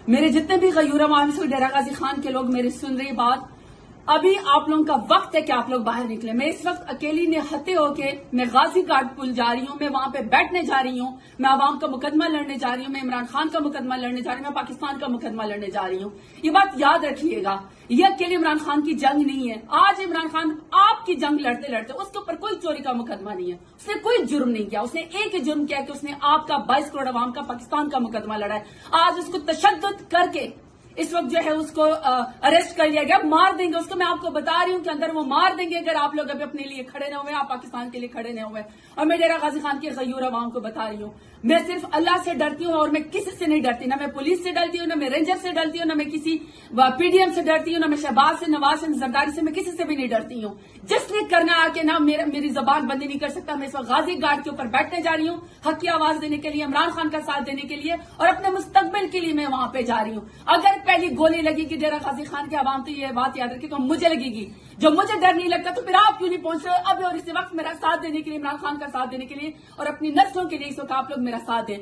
میرے جتنے بھی غیور عوام سے ڈیرہ غازی خان کے لوگ میری سن رہی بات، ابھی آپ لوگوں کا وقت ہے کہ آپ لوگ باہر نکلیں. میں اس وقت اکیلی نہتے ہو کے میں غازی گارڈ پل جا رہی ہوں، میں وہاں پہ بیٹھنے جا رہی ہوں، میں عوام کا مقدمہ لڑنے جا رہی ہوں، میں عمران خان کا مقدمہ لڑنے جا رہی ہوں، میں پاکستان کا مقدمہ لڑنے جا رہی ہوں. یہ بات یاد رکھیے گا، یہ اکیلے عمران خان کی جنگ نہیں ہے. آج عمران خان آپ کی جنگ لڑتے لڑتے اس کے اوپر کوئی چوری کا مقدمہ نہیں ہے، اس نے کوئی جرم نہیں کیا. اس نے ایک ہی جرم کیا کہ اس نے آپ کا 22 کروڑ عوام کا پاکستان کا مقدمہ لڑا ہے. آج اس کو تشدد کر کے اس وقت جو ہے اس کو اریسٹ کر لیا گیا. مار دیں گے اس کو، میں آپ کو بتا رہی ہوں کہ اندر وہ مار دیں گے اگر آپ لوگ ابھی اپنے لیے کھڑے نہ ہوئے، آپ پاکستان کے لیے کھڑے نہ ہوئے. اور میں ڈیرہ غازی خان کے غیور عوام کو بتا رہی ہوں، میں صرف اللہ سے ڈرتی ہوں اور میں کسی سے نہیں ڈرتی. نہ میں پولیس سے ڈرتی ہوں، نہ میں رینجر سے ڈرتی ہوں، نہ میں کسی پی ڈی ایم سے ڈرتی ہوں، نہ میں شہباز سے، نواز سے، زرداری سے، میں کسی سے بھی نہیں ڈرتی ہوں. جس نے کرنا آ کے نہ میری زبان بندی نہیں کر سکتا. میں اس وقت غازی گارڈ کے اوپر بیٹھنے جا رہی ہوں، حق کی آواز دینے کے لیے، عمران خان کا ساتھ دینے کے لیے اور اپنے مستقبل کے لیے میں وہاں پہ جا رہی ہوں. اگر پہلی گولی لگی کہ ڈیرہ غازی خان کے عوام تو یہ بات یاد رکھے تو مجھے لگے گی. جو مجھے ڈر نہیں لگتا تو پھر آپ کیوں نہیں پہنچ رہے اب اور اسی وقت میرا ساتھ دینے کے لیے، عمران خان کا ساتھ دینے کے لیے اور اپنی نسلوں کے لیے اس وقت آپ لوگ میرا ساتھ دیں.